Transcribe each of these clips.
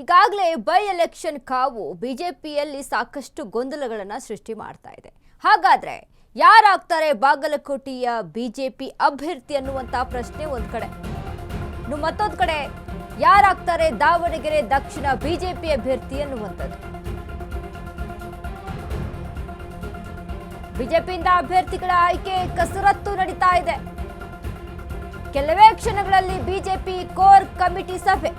ಈಗಾಗಲೇ by election ಕಾವು ಬಿಜೆಪಿಯಲ್ಲಿ ಸಾಕಷ್ಟು ಗೊಂದಲಗಳನ್ನು ಸೃಷ್ಟಿ ಮಾಡ್ತಾ ಇದೆ. ಹಾಗಾದ್ರೆ ಯಾರಾಗ್ತಾರೆ ಬಾಗಲಕೋಟೆಯ ಬಿಜೆಪಿ ಅಭ್ಯರ್ಥಿ ಅನ್ನುವಂತ ಪ್ರಶ್ನೆ ಒಂದ್ ಕಡೆ, ಮತ್ತೊಂದು ಕಡೆ ಯಾರಾಗ್ತಾರೆ ದಾವಣಗೆರೆ ದಕ್ಷಿಣ ಬಿಜೆಪಿ ಅಭ್ಯರ್ಥಿ ಅನ್ನುವಂಥದ್ದು. ಬಿಜೆಪಿಯಿಂದ ಅಭ್ಯರ್ಥಿಗಳ ಆಯ್ಕೆ ಕಸರತ್ತು ನಡೀತಾ ಇದೆ. ಕೆಲವೇ ಕ್ಷಣಗಳಲ್ಲಿ ಬಿಜೆಪಿ ಕೋರ್ ಕಮಿಟಿ ಸಭೆ.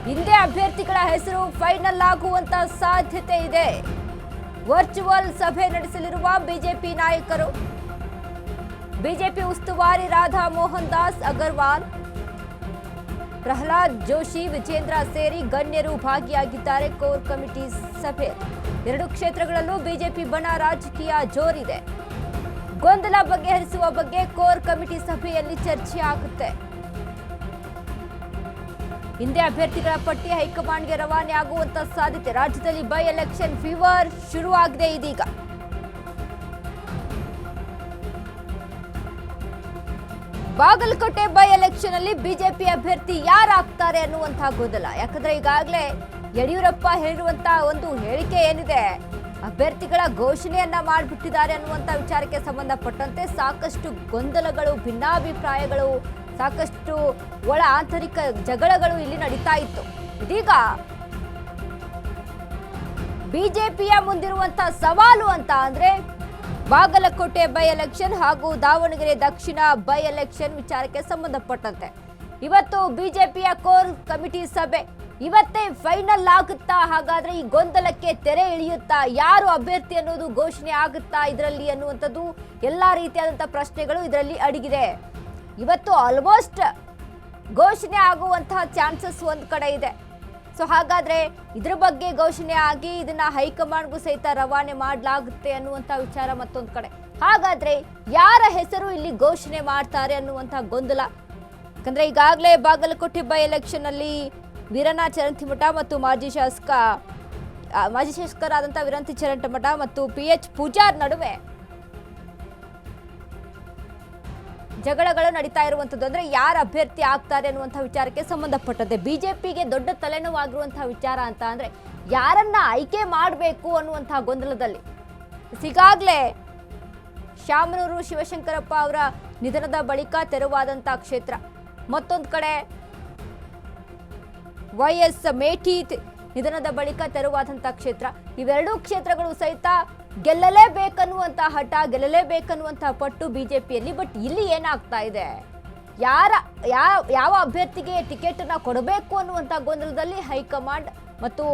ಹಿಂದೆ ಅಭ್ಯರ್ಥಿಗಳ ಹೆಸರು ಫೈನಲ್ ಆಗುವಂತ ಸಾಧ್ಯತೆ ಇದೆ. ವರ್ಚುವಲ್ ಸಭೆ ನಡೆಸಲಿರುವ ಬಿಜೆಪಿ ನಾಯಕರು, ಬಿಜೆಪಿ ಉಸ್ತುವಾರಿ ರಾಧಾ ಮೋಹನ್ ದಾಸ್ ಅಗರ್ವಾಲ್, ಪ್ರಹ್ಲಾದ್ ಜೋಶಿ, ವಿಜೇಂದ್ರ ಸೇರಿ ಗಣ್ಯರು ಭಾಗಿಯಾಗಿದ್ದಾರೆ ಕೋರ್ ಕಮಿಟಿ ಸಭೆ. ಎರಡು ಕ್ಷೇತ್ರಗಳಲ್ಲೂ ಬಿಜೆಪಿ ಬಣ ರಾಜಕೀಯ ಜೋರಿದೆ. ಗೊಂದಲ ಬಗೆಹರಿಸುವ ಬಗ್ಗೆ ಕೋರ್ ಕಮಿಟಿ ಸಭೆಯಲ್ಲಿ ಚರ್ಚೆ ಆಗುತ್ತೆ. ಹಿಂದೆ ಅಭ್ಯರ್ಥಿಗಳ ಪಟ್ಟಿ ಹೈಕಮಾಂಡ್ಗೆ ರವಾನೆ ಆಗುವಂತ ಸಾಧ್ಯತೆ. ರಾಜ್ಯದಲ್ಲಿ ಬೈ ಎಲೆಕ್ಷನ್ ಫೀವರ್ ಶುರುವಾಗಿದೆ ಇದೀಗ. ಬಾಗಲಕೋಟೆ ಬೈ ಎಲೆಕ್ಷನ್ ಅಲ್ಲಿ ಬಿಜೆಪಿ ಅಭ್ಯರ್ಥಿ ಯಾರಾಗ್ತಾರೆ ಅನ್ನುವಂತಹ ಗೊಂದಲ. ಯಾಕಂದ್ರೆ ಈಗಾಗಲೇ ಯಡಿಯೂರಪ್ಪ ಹೇಳಿರುವಂತಹ ಒಂದು ಹೇಳಿಕೆ ಏನಿದೆ, ಅಭ್ಯರ್ಥಿಗಳ ಘೋಷಣೆಯನ್ನ ಮಾಡಿಬಿಟ್ಟಿದ್ದಾರೆ ಅನ್ನುವಂತ ವಿಚಾರಕ್ಕೆ ಸಂಬಂಧಪಟ್ಟಂತೆ ಸಾಕಷ್ಟು ಗೊಂದಲಗಳು, ಭಿನ್ನಾಭಿಪ್ರಾಯಗಳು, ಸಾಕಷ್ಟು ಒಳ ಆಂತರಿಕ ಜಗಳಗಳು ಇಲ್ಲಿ ನಡೀತಾ ಇತ್ತು. ಇದೀಗ ಬಿಜೆಪಿಯ ಮುಂದಿರುವಂತಹ ಸವಾಲು ಅಂತ ಅಂದ್ರೆ ಬಾಗಲಕೋಟೆ ಬೈ ಎಲೆಕ್ಷನ್ ಹಾಗೂ ದಾವಣಗೆರೆ ದಕ್ಷಿಣ ಬೈ ಎಲೆಕ್ಷನ್ ವಿಚಾರಕ್ಕೆ ಸಂಬಂಧಪಟ್ಟಂತೆ ಇವತ್ತು ಬಿಜೆಪಿಯ ಕೋರ್ ಕಮಿಟಿ ಸಭೆ. ಇವತ್ತೇ ಫೈನಲ್ ಆಗುತ್ತಾ? ಹಾಗಾದ್ರೆ ಈ ಗೊಂದಲಕ್ಕೆ ತೆರೆ ಇಳಿಯುತ್ತಾ? ಯಾರು ಅಭ್ಯರ್ಥಿ ಅನ್ನೋದು ಘೋಷಣೆ ಆಗುತ್ತಾ ಇದರಲ್ಲಿ ಅನ್ನುವಂಥದ್ದು ಎಲ್ಲಾ ರೀತಿಯಾದಂತಹ ಪ್ರಶ್ನೆಗಳು ಇದರಲ್ಲಿ ಅಡಗಿದೆ. ಇವತ್ತು ಆಲ್ಮೋಸ್ಟ್ ಘೋಷಣೆ ಆಗುವಂತಹ ಚಾನ್ಸಸ್ ಒಂದ್ ಕಡೆ ಇದೆ. ಸೊ ಹಾಗಾದ್ರೆ ಇದ್ರ ಬಗ್ಗೆ ಘೋಷಣೆ ಆಗಿ ಇದನ್ನ ಹೈಕಮಾಂಡ್ಗೂ ಸಹಿತ ರವಾನೆ ಮಾಡಲಾಗುತ್ತೆ ಅನ್ನುವಂಥ ವಿಚಾರ ಮತ್ತೊಂದು ಕಡೆ. ಹಾಗಾದ್ರೆ ಯಾರ ಹೆಸರು ಇಲ್ಲಿ ಘೋಷಣೆ ಮಾಡ್ತಾರೆ ಅನ್ನುವಂತಹ ಗೊಂದಲ. ಯಾಕಂದ್ರೆ ಈಗಾಗಲೇ ಬಾಗಲಕೋಟೆ ಬೈ ಎಲೆಕ್ಷನ್ ಅಲ್ಲಿ ವೀರಣ್ಣ ಚರಂತಿಮಠ ಮತ್ತು ಮಾಜಿ ಶಾಸಕರಾದಂತಹ ವಿರಂತಿ ಚರಂತಿಮಠ ಮತ್ತು PH ಪೂಜಾರ್ ನಡುವೆ ಜಗಳಗಳು ನಡೀತಾ ಇರುವಂತದ್ದು. ಅಂದ್ರೆ ಯಾರು ಅಭ್ಯರ್ಥಿ ಆಗ್ತಾರೆ ಅನ್ನುವಂತಹ ವಿಚಾರಕ್ಕೆ ಸಂಬಂಧಪಟ್ಟಂತೆ ಬಿಜೆಪಿಗೆ ದೊಡ್ಡ ತಲೆನೋವಾಗಿರುವಂತಹ ವಿಚಾರ ಅಂತ ಅಂದ್ರೆ ಯಾರನ್ನ ಆಯ್ಕೆ ಮಾಡಬೇಕು ಅನ್ನುವಂತಹ ಗೊಂದಲದಲ್ಲಿ. ಈಗಾಗಲೇ ಶಾಮನೂರು ಶಿವಶಂಕರಪ್ಪ ಅವರ ನಿಧನದ ಬಳಿಕ ತೆರವಾದಂತಹ ಕ್ಷೇತ್ರ, ಮತ್ತೊಂದು ಕಡೆ YS ಮೇಟಿ ನಿಧನದ ಬಳಿಕ ತೆರವಾದಂತಹ ಕ್ಷೇತ್ರ. ಇವೆರಡೂ ಕ್ಷೇತ್ರಗಳು ಸಹಿತ ಗೆಲ್ಲಲೇಬೇಕನ್ನುವಂತಹ ಹಠ, ಗೆಲ್ಲಲೇಬೇಕನ್ನುವಂತಹ ಪಟ್ಟು ಬಿಜೆಪಿಯಲ್ಲಿ. ಬಟ್ ಇಲ್ಲಿ ಏನಾಗ್ತಾ ಇದೆ, ಯಾವ ಅಭ್ಯರ್ಥಿಗೆ ಟಿಕೆಟ್ ಅನ್ನ ಕೊಡಬೇಕು ಅನ್ನುವಂತಹ ಗೊಂದಲದಲ್ಲಿ ಹೈಕಮಾಂಡ್ ಮತ್ತು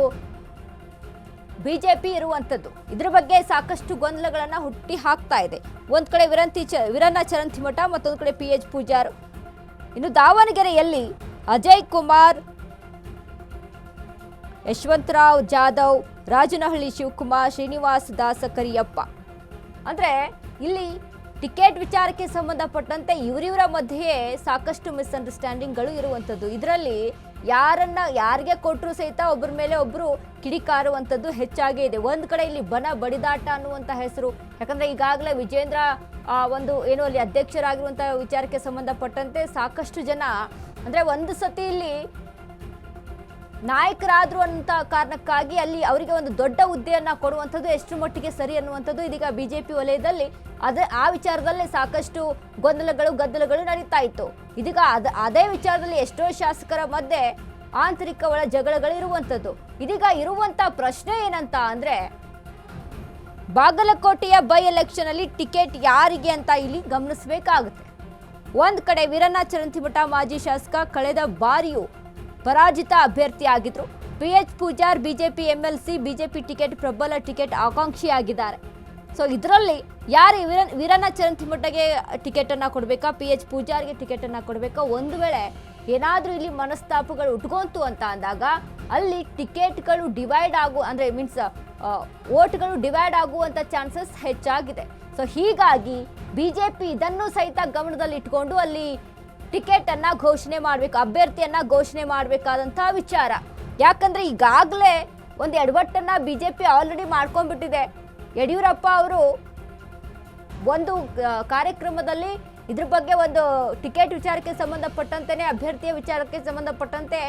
ಬಿಜೆಪಿ ಇರುವಂತದ್ದು. ಇದ್ರ ಬಗ್ಗೆ ಸಾಕಷ್ಟು ಗೊಂದಲಗಳನ್ನ ಹುಟ್ಟಿ ಹಾಕ್ತಾ ಇದೆ. ಒಂದ್ ಕಡೆ ವೀರಣ್ಣ ಚರಂತಿಮಠ, ಮತ್ತೊಂದು ಕಡೆ PH ಪೂಜಾರ್. ಇನ್ನು ದಾವಣಗೆರೆಯಲ್ಲಿ ಅಜಯ್ ಕುಮಾರ್, ಯಶವಂತರಾವ್ ಜಾಧವ್, ರಾಜನಹಳ್ಳಿ ಶಿವಕುಮಾರ್, ಶ್ರೀನಿವಾಸ್ ದಾಸ ಕರಿಯಪ್ಪ. ಅಂದ್ರೆ ಇಲ್ಲಿ ಟಿಕೆಟ್ ವಿಚಾರಕ್ಕೆ ಸಂಬಂಧಪಟ್ಟಂತೆ ಇವರಿವರ ಮಧ್ಯೆ ಸಾಕಷ್ಟು ಮಿಸ್ಅಂಡರ್ಸ್ಟ್ಯಾಂಡಿಂಗ್ಗಳು ಇರುವಂಥದ್ದು. ಇದರಲ್ಲಿ ಯಾರಿಗೆ ಕೊಟ್ಟರು ಸಹಿತ ಒಬ್ಬರ ಮೇಲೆ ಒಬ್ಬರು ಕಿಡಿಕಾರುವಂಥದ್ದು ಹೆಚ್ಚಾಗೇ ಇದೆ. ಒಂದ್ ಕಡೆ ಇಲ್ಲಿ ಬನ ಬಡಿದಾಟ ಅನ್ನುವಂಥ ಹೆಸರು. ಯಾಕಂದ್ರೆ ಈಗಾಗಲೇ ವಿಜೇಂದ್ರ ಒಂದು ಏನು ಅಲ್ಲಿ ಅಧ್ಯಕ್ಷರಾಗಿರುವಂತಹ ವಿಚಾರಕ್ಕೆ ಸಂಬಂಧಪಟ್ಟಂತೆ ಸಾಕಷ್ಟು ಜನ ಅಂದ್ರೆ ಒಂದು ಸತಿ ಇಲ್ಲಿ ನಾಯಕರಾದ್ರು ಅಂತ ಕಾರಣಕ್ಕಾಗಿ ಅಲ್ಲಿ ಅವರಿಗೆ ಒಂದು ದೊಡ್ಡ ಹುದ್ದೆಯನ್ನ ಕೊಡುವಂಥದ್ದು ಎಷ್ಟು ಮಟ್ಟಿಗೆ ಸರಿ ಅನ್ನುವಂಥದ್ದು ಇದೀಗ ಬಿಜೆಪಿ ವಲಯದಲ್ಲಿ ಆ ವಿಚಾರದಲ್ಲಿ ಸಾಕಷ್ಟು ಗದ್ದಲಗಳು ನಡೀತಾ ಇತ್ತು. ಇದೀಗ ಅದೇ ವಿಚಾರದಲ್ಲಿ ಎಷ್ಟೋ ಶಾಸಕರ ಮಧ್ಯೆ ಆಂತರಿಕ ಒಳ ಜಗಳಗಳು ಇರುವಂಥದ್ದು. ಇದೀಗ ಇರುವಂತ ಪ್ರಶ್ನೆ ಏನಂತ ಅಂದ್ರೆ ಬಾಗಲಕೋಟೆಯ ಬೈ ಎಲೆಕ್ಷನ್ ಅಲ್ಲಿ ಟಿಕೆಟ್ ಯಾರಿಗೆ ಅಂತ ಇಲ್ಲಿ ಗಮನಿಸಬೇಕಾಗುತ್ತೆ. ಒಂದ್ ಕಡೆ ವೀರಣ್ಣ ಚರಂತಿಮಠ ಮಾಜಿ ಶಾಸಕ, ಕಳೆದ ಬಾರಿಯೂ ಪರಾಜಿತ ಅಭ್ಯರ್ಥಿ ಆಗಿದ್ರು. PH Pujar BJP MLC, BJP ticket ಪ್ರಬಲ ಟಿಕೆಟ್ ಆಕಾಂಕ್ಷಿಯಾಗಿದ್ದಾರೆ. ಸೊ ಇದರಲ್ಲಿ ಯಾರು ವೀರಣ್ಣ ಚರಂತಿಮಠಗೆ ಟಿಕೆಟ್ ಅನ್ನ ಕೊಡ್ಬೇಕಾ, PH ಪೂಜಾರ್ಗೆ ಟಿಕೆಟ್ ಅನ್ನ ಕೊಡ್ಬೇಕಾ? ಒಂದು ವೇಳೆ ಏನಾದ್ರೂ ಇಲ್ಲಿ ಮನಸ್ತಾಪಗಳು ಉಟ್ಕೊಂತು ಅಂತ ಅಂದಾಗ ಅಲ್ಲಿ ಟಿಕೆಟ್ಗಳು ಡಿವೈಡ್ ಅಂದ್ರೆ ವೋಟ್ಗಳು ಡಿವೈಡ್ ಆಗುವಂತ ಚಾನ್ಸಸ್ ಹೆಚ್ಚಾಗಿದೆ. ಸೊ ಹೀಗಾಗಿ ಬಿಜೆಪಿ ಇದನ್ನು ಸಹಿತ ಗಮನದಲ್ಲಿ ಇಟ್ಕೊಂಡು ಅಲ್ಲಿ ಟಿಕೆಟ್ ಅನ್ನ ಘೋಷಣೆ ಮಾಡಬೇಕು, ಅಭ್ಯರ್ಥಿಯನ್ನ ಘೋಷಣೆ ಮಾಡಬೇಕಾದಂತಹ ವಿಚಾರ. ಯಾಕಂದ್ರೆ ಈಗಾಗಲೇ ಒಂದು ಎಡವಟ್ಟನ್ನ ಬಿಜೆಪಿ ಆಲ್ರೆಡಿ ಮಾಡ್ಕೊಂಡ್ಬಿಟ್ಟಿದೆ. ಯಡಿಯೂರಪ್ಪ ಅವರು ಒಂದು ಕಾರ್ಯಕ್ರಮದಲ್ಲಿ ಇದ್ರ ಬಗ್ಗೆ ಒಂದು ಟಿಕೆಟ್ ವಿಚಾರಕ್ಕೆ ಸಂಬಂಧಪಟ್ಟಂತೆನೆ, ಅಭ್ಯರ್ಥಿಯ ವಿಚಾರಕ್ಕೆ ಸಂಬಂಧಪಟ್ಟಂತೆ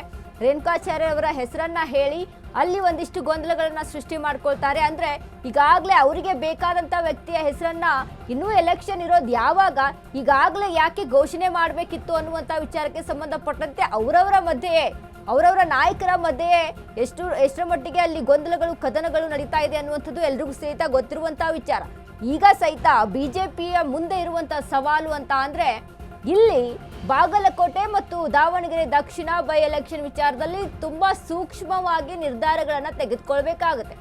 ರೇಣುಕಾಚಾರ್ಯ ಅವರ ಹೆಸರನ್ನ ಹೇಳಿ ಅಲ್ಲಿ ಒಂದಿಷ್ಟು ಗೊಂದಲಗಳನ್ನ ಸೃಷ್ಟಿ ಮಾಡ್ಕೊಳ್ತಾರೆ. ಅಂದ್ರೆ ಈಗಾಗಲೇ ಅವರಿಗೆ ಬೇಕಾದಂತ ವ್ಯಕ್ತಿಯ ಹೆಸರನ್ನ ಇನ್ನೂ ಎಲೆಕ್ಷನ್ ಇರೋದು ಯಾವಾಗ, ಈಗಾಗಲೇ ಯಾಕೆ ಘೋಷಣೆ ಮಾಡಬೇಕಿತ್ತು ಅನ್ನುವಂಥ ವಿಚಾರಕ್ಕೆ ಸಂಬಂಧಪಟ್ಟಂತೆ ಅವರವರ ನಾಯಕರ ಮಧ್ಯೆ ಎಷ್ಟರ ಮಟ್ಟಿಗೆ ಅಲ್ಲಿ ಗೊಂದಲಗಳು ಕದನಗಳು ನಡೀತಾ ಇದೆ ಅನ್ನುವಂಥದ್ದು ಎಲ್ರಿಗೂ ಸಹಿತ ಗೊತ್ತಿರುವಂತಹ ವಿಚಾರ. ಈಗ ಸಹಿತ ಬಿಜೆಪಿಯ ಮುಂದೆ ಇರುವಂತಹ ಸವಾಲು ಅಂತ ಅಂದ್ರೆ ಇಲ್ಲಿ ಬಾಗಲಕೋಟೆ ಮತ್ತು ದಾವಣಗೆರೆ ದಕ್ಷಿಣ ಬೈ ಎಲೆಕ್ಷನ್ ವಿಚಾರದಲ್ಲಿ ತುಂಬಾ ಸೂಕ್ಷ್ಮವಾಗಿ ನಿರ್ಧಾರಗಳನ್ನು ತೆಗೆದುಕೊಳ್ಬೇಕಾಗುತ್ತೆ.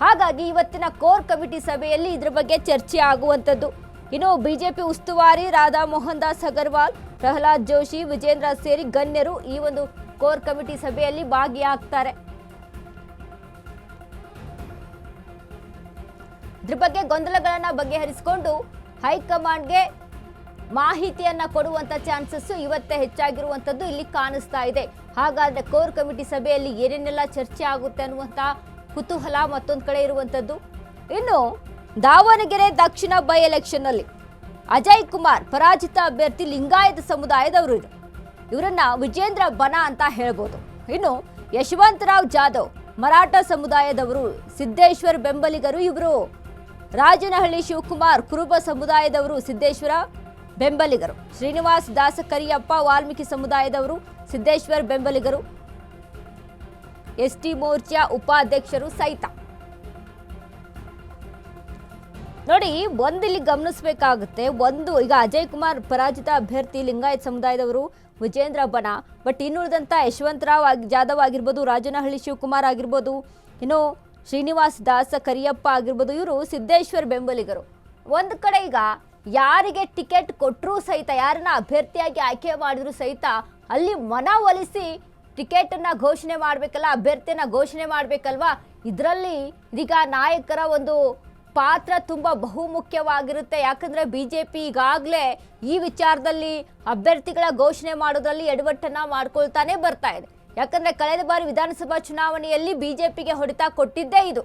ಹಾಗಾಗಿ ಇವತ್ತಿನ ಕೋರ್ ಕಮಿಟಿ ಸಭೆಯಲ್ಲಿ ಇದ್ರ ಬಗ್ಗೆ ಚರ್ಚೆ ಆಗುವಂಥದ್ದು. ಇನ್ನು ಬಿಜೆಪಿ ಉಸ್ತುವಾರಿ ರಾಧಾ ಮೋಹನ್ ದಾಸ್ ಅಗರ್ವಾಲ್, ಪ್ರಹ್ಲಾದ್ ಜೋಶಿ, ವಿಜೇಂದ್ರ ಸೇರಿ ಗಣ್ಯರು ಈ ಒಂದು ಕೋರ್ ಕಮಿಟಿ ಸಭೆಯಲ್ಲಿ ಭಾಗಿಯಾಗ್ತಾರೆ. ಇದ್ರ ಬಗ್ಗೆ ಗೊಂದಲಗಳನ್ನ ಬಗೆಹರಿಸಿಕೊಂಡು ಹೈಕಮಾಂಡ್ಗೆ ಮಾಹಿತಿಯನ್ನ ಕೊಡುವಂತ ಚಾನ್ಸಸ್ ಇವತ್ತೇ ಹೆಚ್ಚಾಗಿರುವಂತದ್ದು ಇಲ್ಲಿ ಕಾಣಿಸ್ತಾ ಇದೆ. ಹಾಗಾದ್ರೆ ಕೋರ್ ಕಮಿಟಿ ಸಭೆಯಲ್ಲಿ ಏನೇನೆಲ್ಲ ಚರ್ಚೆ ಆಗುತ್ತೆ ಅನ್ನುವಂತ ಕುತೂಹಲ ಮತ್ತೊಂದು ಕಡೆ ಇರುವಂತದ್ದು. ಇನ್ನು ದಾವಣಗೆರೆ ದಕ್ಷಿಣ ಬೈ ಎಲೆಕ್ಷನ್ ನಲ್ಲಿ ಅಜಯ್ ಕುಮಾರ್ ಪರಾಜಿತ ಅಭ್ಯರ್ಥಿ ಲಿಂಗಾಯತ ಸಮುದಾಯದವರು ಇವರನ್ನ ವಿಜೇಂದ್ರ ಬನ ಅಂತ ಹೇಳ್ಬೋದು. ಇನ್ನು ಯಶವಂತರಾವ್ ಜಾಧವ್ ಮರಾಠ ಸಮುದಾಯದವರು, ಸಿದ್ದೇಶ್ವರ್ ಬೆಂಬಲಿಗರು ಇವರು. ರಾಜನಹಳ್ಳಿ ಶಿವಕುಮಾರ್ ಕುರುಬ ಸಮುದಾಯದವರು, ಸಿದ್ದೇಶ್ವರ ಬೆಂಬಲಿಗರು. ಶ್ರೀನಿವಾಸ್ ದಾಸ ಕರಿಯಪ್ಪ ವಾಲ್ಮೀಕಿ ಸಮುದಾಯದವರು, ಸಿದ್ದೇಶ್ವರ್ ಬೆಂಬಲಿಗರು. ಎಸ್ಟಿ ಮೋರ್ಚಾ ಉಪಾಧ್ಯಕ್ಷರು ಸಹಿತ. ನೋಡಿ, ಒಂದಿಲ್ಲಿ ಗಮನಿಸಬೇಕಾಗುತ್ತೆ. ಈಗ ಅಜಯ್ ಕುಮಾರ್ ಪರಾಜಿತ ಅಭ್ಯರ್ಥಿ ಲಿಂಗಾಯತ್ ಸಮುದಾಯದವರು ವಿಜೇಂದ್ರ ಬನ. ಬಟ್ ಇನ್ನುಳಿದಂಥ ಯಶವಂತರಾವ್ ಜಾಧವ್ ಆಗಿರ್ಬೋದು, ರಾಜನಹಳ್ಳಿ ಶಿವಕುಮಾರ್ ಆಗಿರ್ಬೋದು, ಇನ್ನು ಶ್ರೀನಿವಾಸ್ ದಾಸ ಕರಿಯಪ್ಪ ಆಗಿರ್ಬೋದು, ಇವರು ಸಿದ್ದೇಶ್ವರ್ ಬೆಂಬಲಿಗರು. ಒಂದು ಕಡೆ ಈಗ ಯಾರಿಗೆ ಟಿಕೆಟ್ ಕೊಟ್ಟರೂ ಸಹಿತ, ಯಾರನ್ನ ಅಭ್ಯರ್ಥಿಯಾಗಿ ಆಯ್ಕೆ ಮಾಡಿದ್ರು ಸಹಿತ ಅಲ್ಲಿ ಮನವೊಲಿಸಿ ಟಿಕೆಟನ್ನು ಘೋಷಣೆ ಮಾಡಬೇಕಲ್ಲ, ಅಭ್ಯರ್ಥಿಯನ್ನ ಘೋಷಣೆ ಮಾಡಬೇಕಲ್ವಾ. ಇದರಲ್ಲಿ ಇದೀಗ ನಾಯಕರ ಒಂದು ಪಾತ್ರ ತುಂಬ ಬಹುಮುಖ್ಯವಾಗಿರುತ್ತೆ. ಯಾಕಂದರೆ ಬಿಜೆಪಿ ಈಗಾಗಲೇ ಈ ವಿಚಾರದಲ್ಲಿ ಅಭ್ಯರ್ಥಿಗಳ ಘೋಷಣೆ ಮಾಡೋದ್ರಲ್ಲಿ ಎಡವಟ್ಟನ್ನು ಮಾಡ್ಕೊಳ್ತಾನೆ ಬರ್ತಾ ಇದೆ. ಯಾಕಂದರೆ ಕಳೆದ ಬಾರಿ ವಿಧಾನಸಭಾ ಚುನಾವಣೆಯಲ್ಲಿ ಬಿಜೆಪಿಗೆ ಹೊಡೆತ ಕೊಟ್ಟಿದ್ದೇ ಇದು.